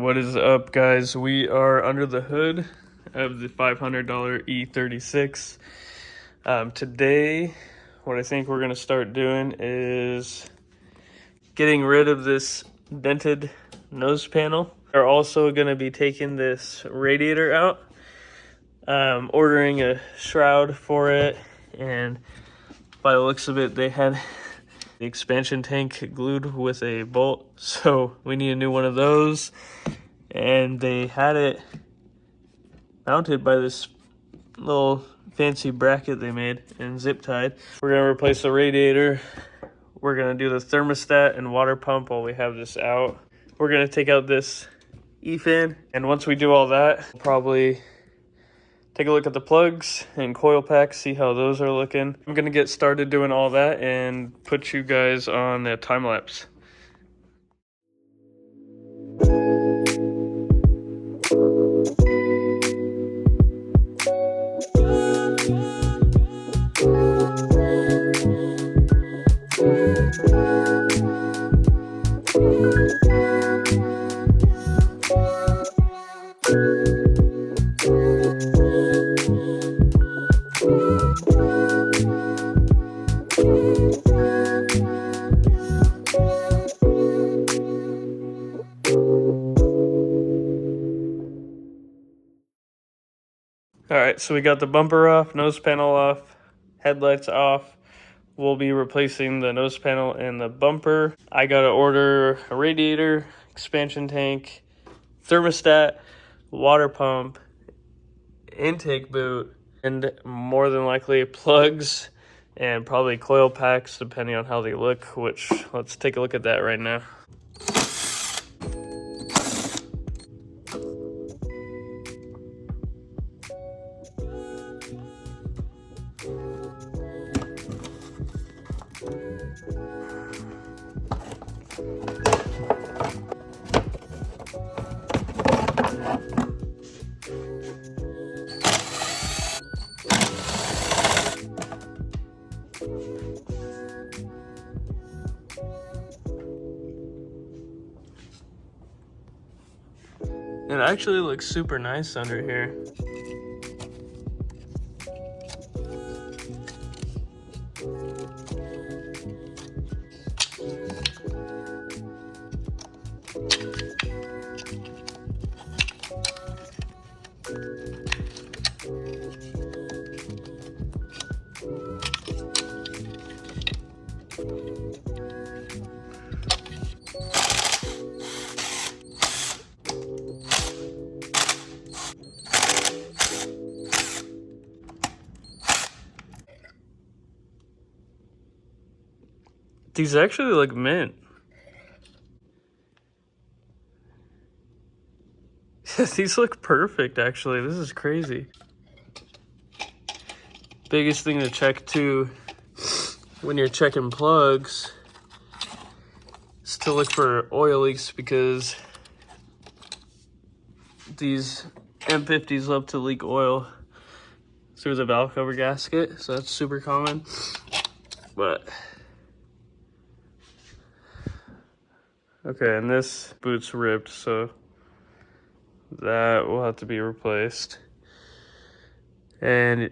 What is up, guys? We are under the hood of the $500 E36. Today, what I think we're going to start doing is getting rid of this dented nose panel. We're also going to be taking this radiator out, ordering a shroud for it, and by the looks of it, they had the expansion tank glued with a bolt, so we need a new one of those. And they had it mounted by this little fancy bracket they made and zip tied. We're gonna replace the radiator. We're gonna do the thermostat and water pump while we have this out. We're gonna take out this E-fan, and once we do all that, we'll probably take a look at the plugs and coil packs, see how those are looking. I'm gonna get started doing all that and put you guys on a time lapse. All right, so we got the bumper off, nose panel off, headlights off. We'll be replacing the nose panel and the bumper. I gotta order a radiator, expansion tank, thermostat, water pump, intake boot, and more than likely plugs and probably coil packs depending on how they look, which let's take a look at that right now. It actually looks super nice under here. These actually look mint. These look perfect, actually. This is crazy. Biggest thing to check too when you're checking plugs is to look for oil leaks, because these M50s love to leak oil through the valve cover gasket, so that's super common. But okay, and this boot's ripped, so that will have to be replaced. And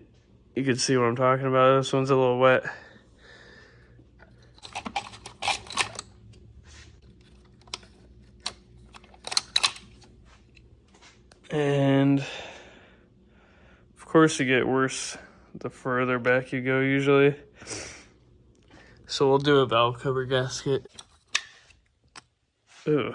you can see what I'm talking about. This one's a little wet. And of course, you get worse the further back you go usually. So we'll do a valve cover gasket. Ooh.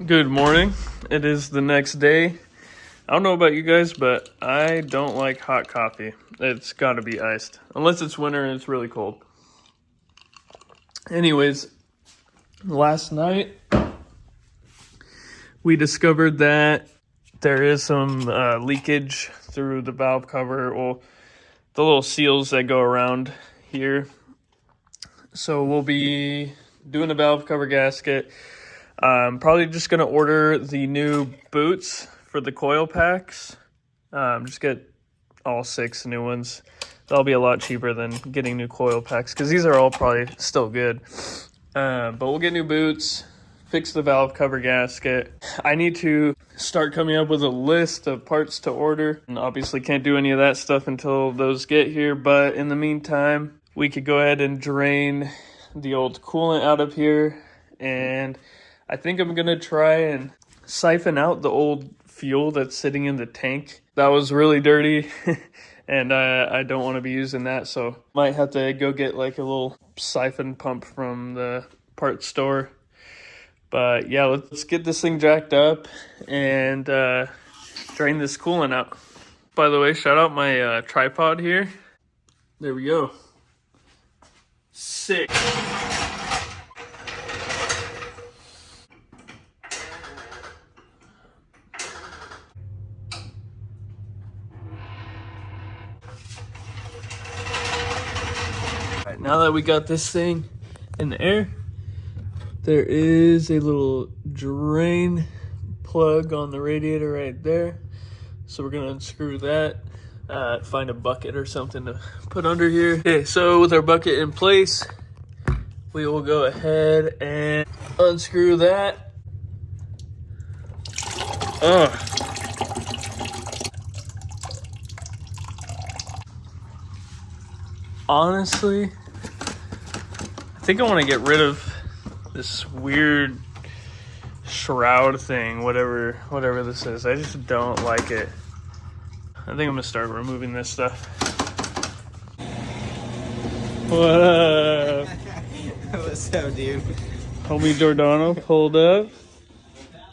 Good morning. It is the next day. I don't know about you guys, but I don't like hot coffee. It's got to be iced. Unless it's winter and it's really cold. Anyways, last night we discovered that there is some leakage through the valve cover, or the little seals that go around here. So we'll be doing the valve cover gasket. Probably just going to order the new boots for the coil packs. Just get all 6 new ones. That'll be a lot cheaper than getting new coil packs because these are all probably still good. But we'll get new boots, fix the valve cover gasket. I need to start coming up with a list of parts to order. And obviously can't do any of that stuff until those get here. But in the meantime, we could go ahead and drain the old coolant out of here. And I think I'm going to try and siphon out the old fuel that's sitting in the tank. That was really dirty. And I don't want to be using that, so might have to go get like a little siphon pump from the parts store. But yeah, let's get this thing jacked up and drain this coolant out. By the way, shout out my tripod here. There we go. Sick. Now that we got this thing in the air, there is a little drain plug on the radiator right there. So we're gonna unscrew that, find a bucket or something to put under here. Okay, so with our bucket in place, we will go ahead and unscrew that. Honestly, I think I want to get rid of this weird shroud thing, whatever this is. I just don't like it. I think I'm gonna start removing this stuff. What up? What's up, dude? Homie Giordano pulled up.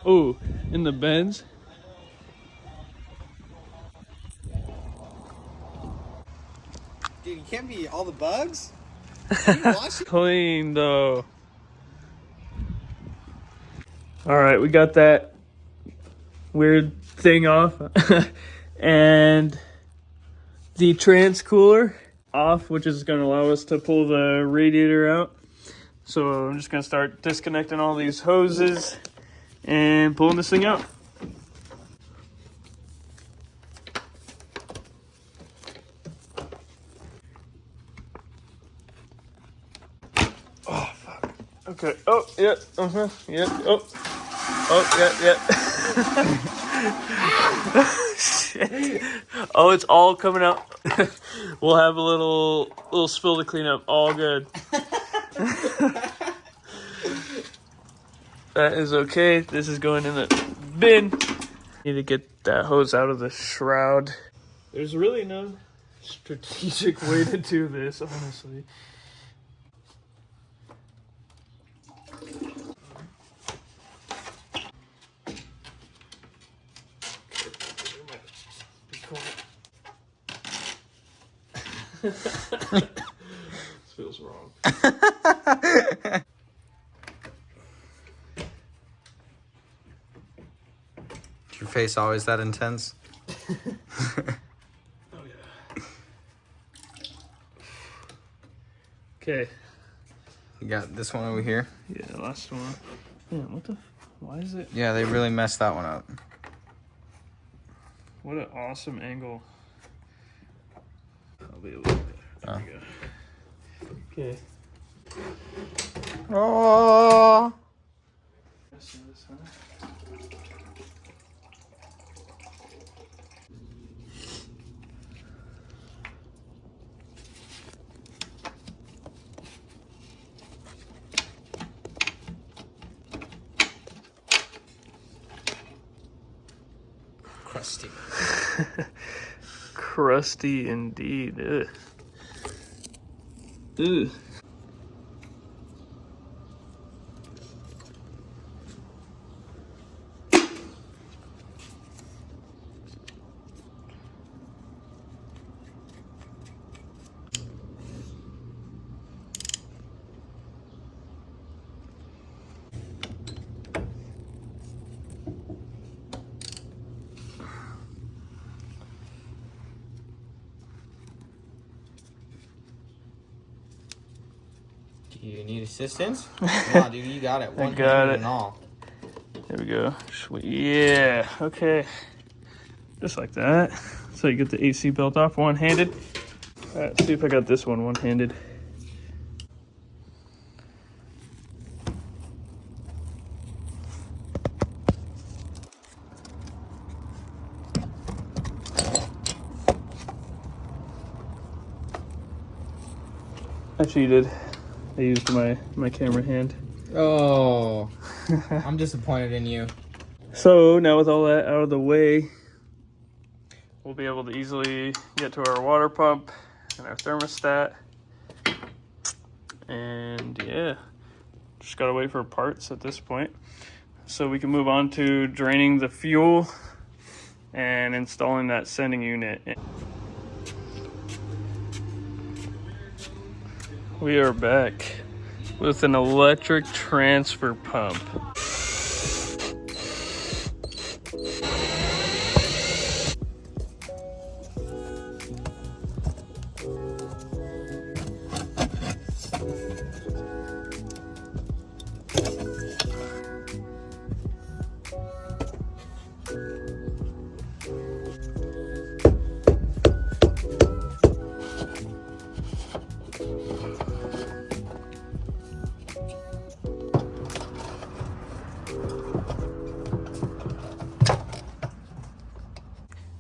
Ooh, in the Benz. Dude, you can't be all the bugs. Can you wash it? Clean though. All right, we got that weird thing off. And the trans cooler off, which is going to allow us to pull the radiator out. So I'm just going to start disconnecting all these hoses and pulling this thing out. Oh, fuck. Okay. Oh, yeah. Yeah. Oh, yeah. Shit. Oh, it's all coming out. We'll have a little spill to clean up. All good. That is okay. This is going in the bin. Need to get that hose out of the shroud. There's really no strategic way to do this, honestly. This feels wrong. Is your face always that intense? Oh yeah. Okay. You got this one over here? Yeah, the last one. Yeah, what the? Why is it? Yeah, they really messed that one up. What an awesome angle. I'll be a little bit. There we go. Okay. Oh. Crusty. Crusty indeed. Ugh. Ugh. Do you need assistance? Nah, dude, you got it. I got it. And all. There we go. Sweet. Yeah. Okay. Just like that. So you get the AC belt off one-handed. All right, see if I got this one one-handed. I cheated. I used my camera hand. Oh, I'm disappointed in you. So now with all that out of the way, we'll be able to easily get to our water pump and our thermostat. And yeah, just gotta wait for parts at this point. So we can move on to draining the fuel and installing that sending unit. We are back with an electric transfer pump.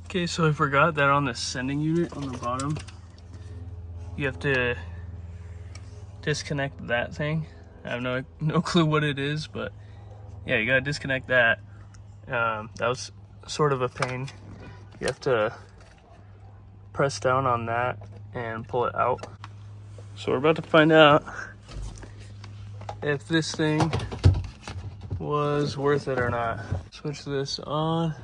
Okay, so I forgot that on the sending unit on the bottom, you have to disconnect that thing. I have no clue what it is, but yeah, you gotta disconnect that. That was sort of a pain. You have to press down on that and pull it out. So we're about to find out if this thing was worth it or not. Switch this on.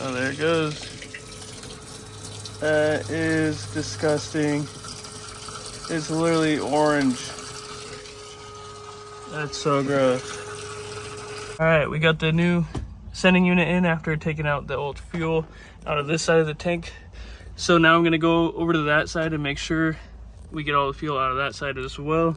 Oh, there it goes. That is disgusting. It's literally orange. That's so gross. All right, we got the new sending unit in after taking out the old fuel out of this side of the tank. So now I'm gonna go over to that side and make sure we get all the fuel out of that side as well.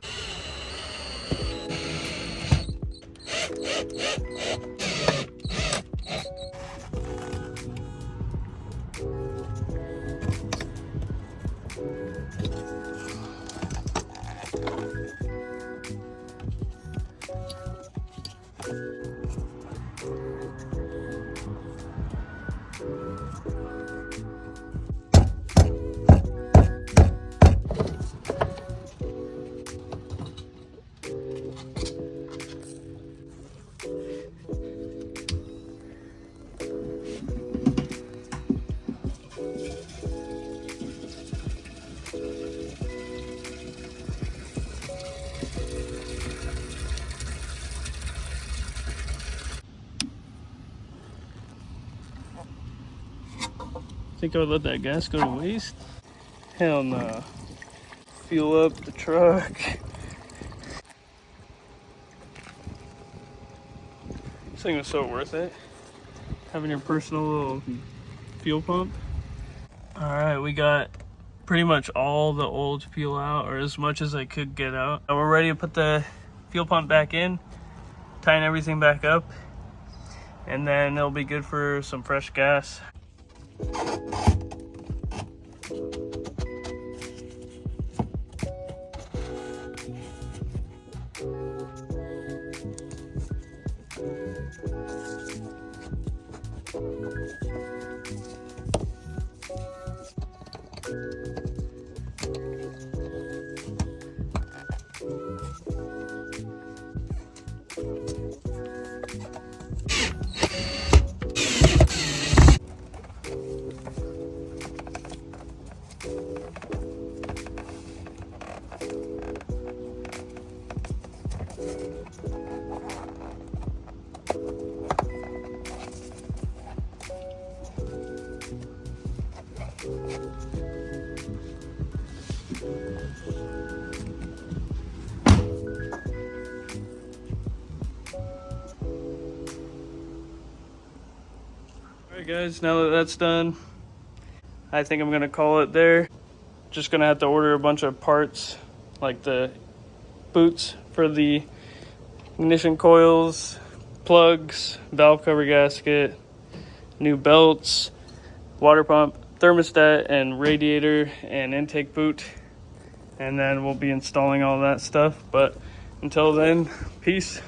Think I would let that gas go to waste? Hell no. Fuel up the truck. This thing was so worth it. Having your personal little fuel pump. Alright, we got pretty much all the old fuel out, or as much as I could get out. Now we're ready to put the fuel pump back in, tighten everything back up, and then it'll be good for some fresh gas. Alright guys, now that that's done, I think I'm gonna call it there. Just gonna have to order a bunch of parts, like the boots for the ignition coils, plugs, valve cover gasket, new belts, water pump, thermostat, and radiator and intake boot. And then we'll be installing all that stuff. But until then, peace.